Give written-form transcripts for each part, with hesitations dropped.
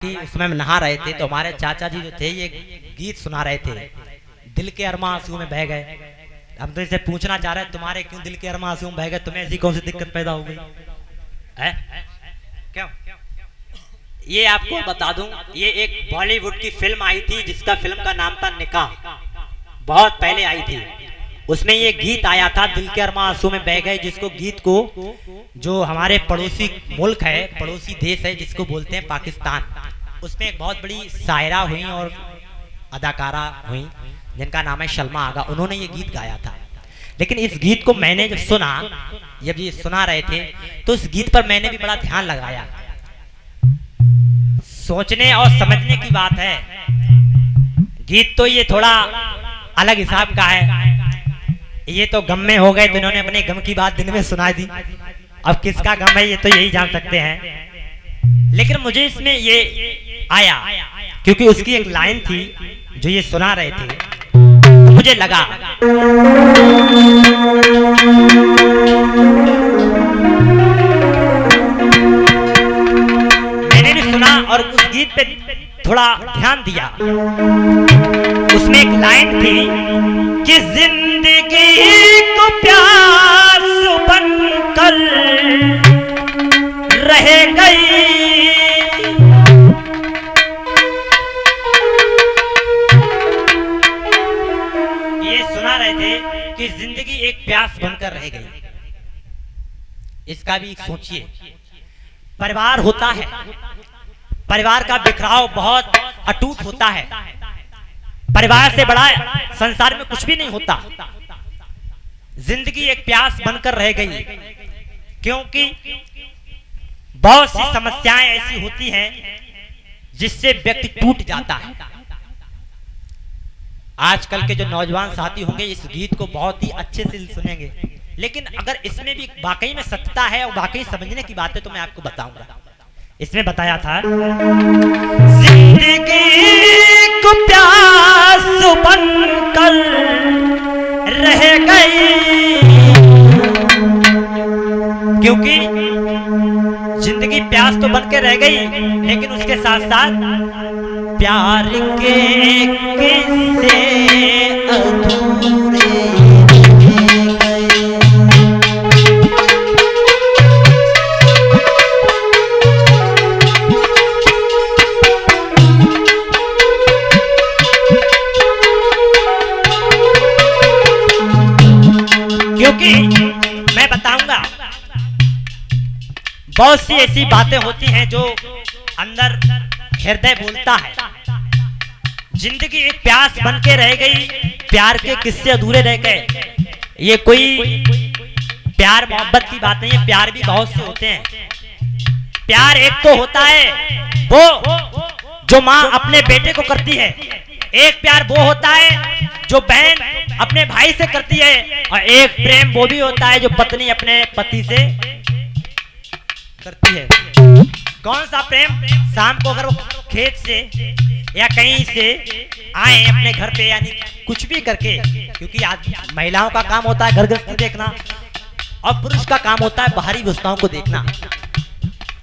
उसमें हम नहा रहे थे तो हमारे चाचा जी जो थे ये गीत सुना रहे थे, दिल के अरमा आंसू में बह गए। हम तो इसे पूछना चाह रहे हैं तुम्हारे क्यों दिल के अरमा आंसू में बह गए, तुम्हें ऐसी कौन सी दिक्कत पैदा हो गई है? क्यों? ये आपको बता दूं, ये एक बॉलीवुड की फिल्म आई थी जिसका फिल्म का नाम था निकाह, बहुत पहले आई थी। उसमें ये गीत आया था दिल के अरमा आंसू में बह गए, जिसको गीत को जो हमारे पड़ोसी मुल्क है, पड़ोसी देश है जिसको बोलते हैं पाकिस्तान, उसमें एक बहुत बड़ी शायरा हुई और अदाकारा हुई जिनका नाम है शल्मा आगा, उन्होंने ये गीत गाया था। लेकिन इस गीत को मैंने जब सुना, जब ये सुना रहे थे तो इस गीत पर मैंने भी बड़ा ध्यान लगाया। सोचने और समझने की बात है। गीत तो ये थोड़ा अलग हिसाब का है, ये तो गम में हो गए तो इन्होंने अपने गम की बात दिन में सुना दी। अब किसका गम है ये तो यही जान सकते हैं। लेकिन मुझे इसमें ये आया क्योंकि उसकी एक लाइन थी जो ये सुना रहे थे, तो मुझे लगा मैंने भी सुना और उस गीत पे थोड़ा ध्यान दिया। उसमें एक लाइन थी कि जिंदगी को प्यास बनकर रह गई, ये सुना रहे थे कि जिंदगी एक प्यास बनकर रह गई। इसका भी सोचिए, परिवार होता है, परिवार का बिखराव बहुत अटूट होता है, परिवार से बड़ा संसार में कुछ भी नहीं होता। जिंदगी एक प्यास बनकर रह गई क्योंकि बहुत सी समस्याएं ऐसी होती हैं जिससे व्यक्ति टूट जाता है। आजकल के जो नौजवान साथी होंगे इस गीत को बहुत ही अच्छे से सुनेंगे, लेकिन अगर इसमें भी वाकई में सत्यता है और वाकई समझने की बात है तो मैं आपको बताऊंगा। इसमें बताया था जिंदगी को प्यास बनकर रह गई, क्योंकि जिंदगी प्यास तो बन के रह गई लेकिन उसके साथ साथ प्यार के किस्से अधूरे क्योंकि मैं बताऊंगा बहुत सी ऐसी बातें होती हैं जो अंदर हृदय बोलता है। जिंदगी एक प्यास बन के रह गई, प्यार के किस्से अधूरे रह गए। ये कोई प्यार मोहब्बत की बात नहीं है, प्यार भी बहुत से होते हैं। प्यार एक तो होता है वो जो माँ अपने बेटे को करती है, एक प्यार वो होता है जो बहन अपने भाई से करती है, और एक प्रेम वो भी होता है जो पत्नी अपने पति से करती है। कौन सा प्रेम? शाम को अगर वो खेत से या कहीं से आए अपने घर पे, यानी कुछ भी करके, क्योंकि आज महिलाओं का काम होता है घर गृहस्थी देखना और पुरुष का काम होता है बाहरी व्यवस्थाओं को देखना।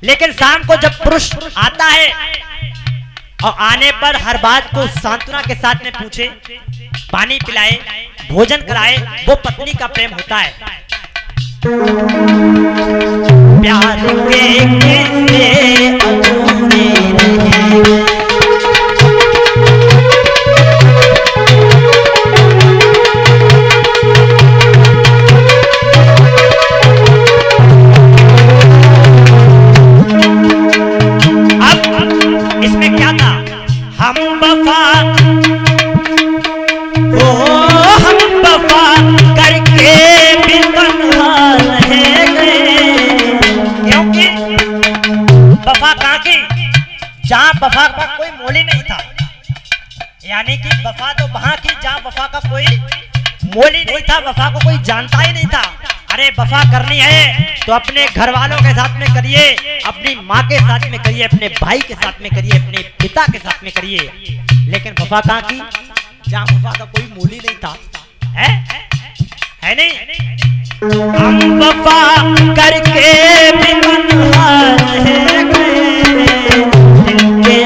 लेकिन शाम को जब पुरुष आता है और आने पर हर बात को सांत्वना के साथ में पूछे, पानी पिलाए, भोजन कराए, वो पत्नी का प्रेम होता है। प्यार के किस्से अधूरे रहे। अब इसमें क्या था? हम वफा करके भी तन्हा रह गए, क्योंकि वफा कहाँ की? जहाँ वफा का कोई मोल ही नहीं था, यानी कि वफा तो वहां की जहाँ वफा का कोई मोल ही नहीं था, वफा को कोई जानता ही नहीं था। अरे वफा करनी है तो अपने घर वालों के साथ में करिए, अपनी माँ के साथ में करिए, अपने भाई के साथ में करिए, अपने पिता के साथ में करिए। लेकिन वफा कहाँ की? जहाँ वफा का कोई मोल ही नहीं था। है नहीं? हम वफा करके भी तन्हा रह गए, दिल के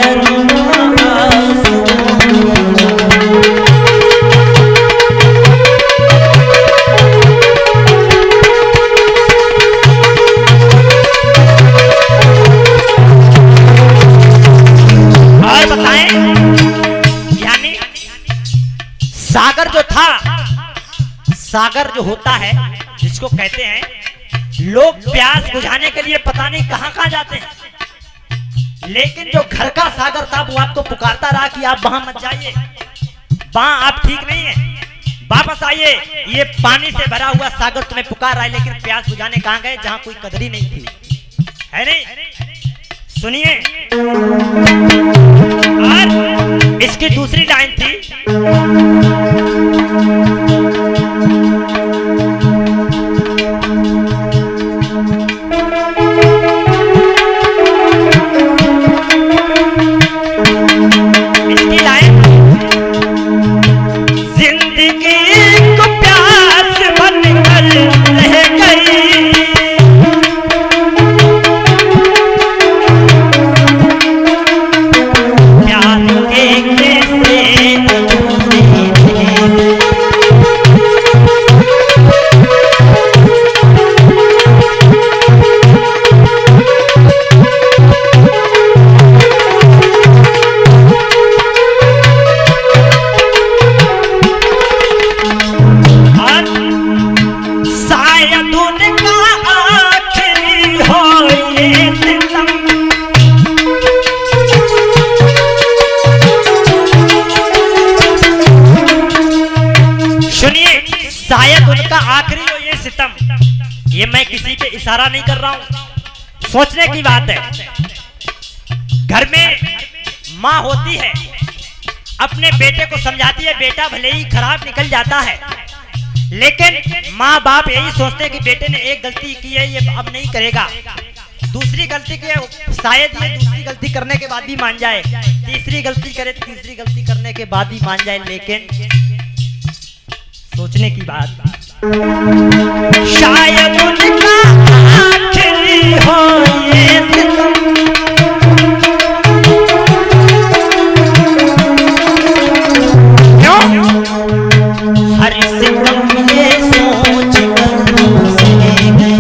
जो था, सागर जो होता है जिसको कहते हैं, लोग प्यास बुझाने के लिए पता नहीं कहां कहां जाते हैं, लेकिन जो घर का सागर था वो आपको पुकारता रहा कि आप वहां मत जाइए, वहां आप ठीक नहीं है, वापस आइए, ये पानी से भरा हुआ सागर तुम्हें पुकार रहा है। लेकिन प्यास बुझाने कहां गए? जहां कोई कदर ही नहीं थी, है नहीं? सुनिए, और इसकी दूसरी लाइन थी, शायद उनका आखिरी हो ये सितम। ये मैं किसी पे इशारा नहीं कर रहा हूं, सोचने की बात है। घर में माँ होती है, अपने बेटे को समझाती है, बेटा भले ही खराब निकल जाता है, लेकिन माँ बाप यही सोचते हैं कि बेटे ने एक गलती की है, ये अब नहीं करेगा, दूसरी गलती की, शायद ये दूसरी गलती करने के बाद भी मान जाए, तीसरी गलती करे, तीसरी गलती करने के बाद भी मान जाए। लेकिन सोचने की बात, शायद उनका आखिरी हो ये सितम, क्यों? हर सितम ये सोच कर सहे गए,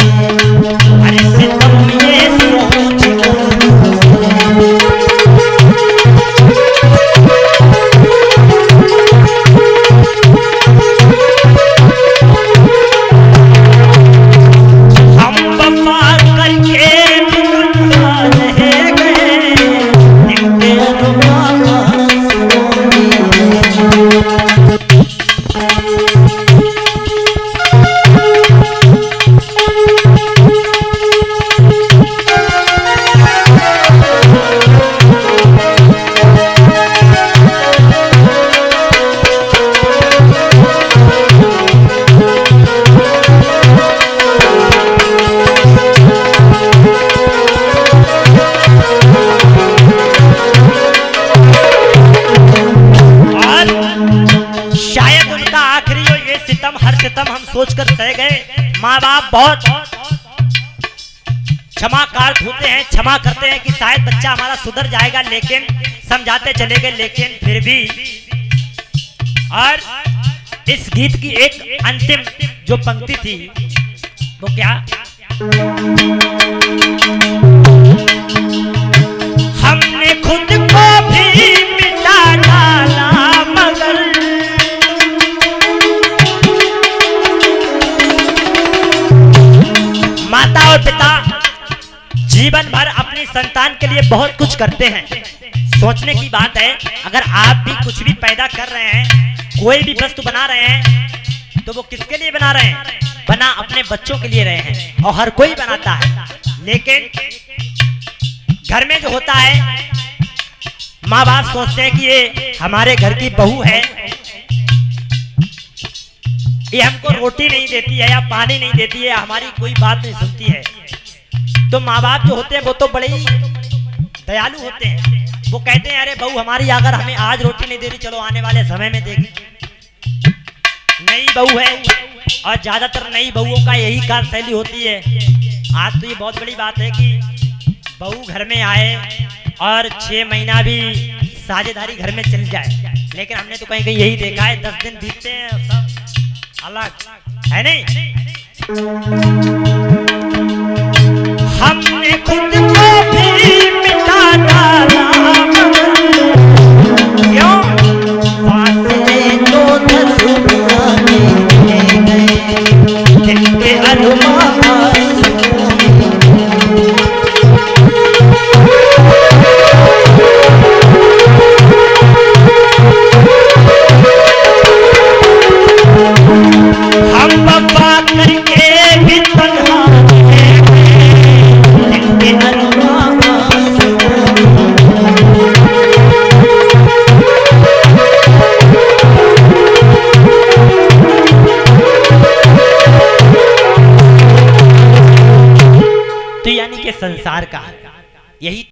हर सितम ये सोच सोचकर सह गए। माँ बाप बहुत क्षमाकार होते हैं, क्षमा करते हैं कि शायद बच्चा हमारा सुधर जाएगा, लेकिन समझाते चले गए, लेकिन फिर भी। और इस गीत की एक अंतिम जो पंक्ति थी वो क्या? हमने खुद को भी मिटा डाला मगर माता और पिता जीवन भर अपनी संतान के लिए बहुत कुछ करते हैं। सोचने की बात है, अगर आप भी कुछ भी पैदा कर रहे हैं, कोई भी वस्तु बना रहे हैं, तो वो किसके लिए बना रहे हैं? बना अपने बच्चों के लिए रहे हैं, और हर कोई बनाता है। लेकिन घर में जो होता है, माँ बाप सोचते हैं कि ये हमारे घर की बहू है, ये हमको रोटी नहीं देती है या पानी नहीं देती है, हमारी कोई बात नहीं सुनती है। तो माँ बाप जो होते हैं वो तो बड़े ही दयालु होते हैं। वो कहते हैं, अरे बहू हमारी अगर हमें आज रोटी नहीं दे रही, चलो आने वाले समय में देगी। नई बहू है, और ज्यादातर नई बहुओं का यही कार्यशैली होती है। आज तो ये बहुत बड़ी बात है कि बहू घर में आए और 6 महीना भी साझेदारी घर में चल जाए, लेकिन हमने तो कहीं कहीं यही देखा है, 10 दिन बीतते हैं सब अलग है, नहीं? हमने खुद को भी मिटा डाला, क्यों? फासले तो प्यार का है। यही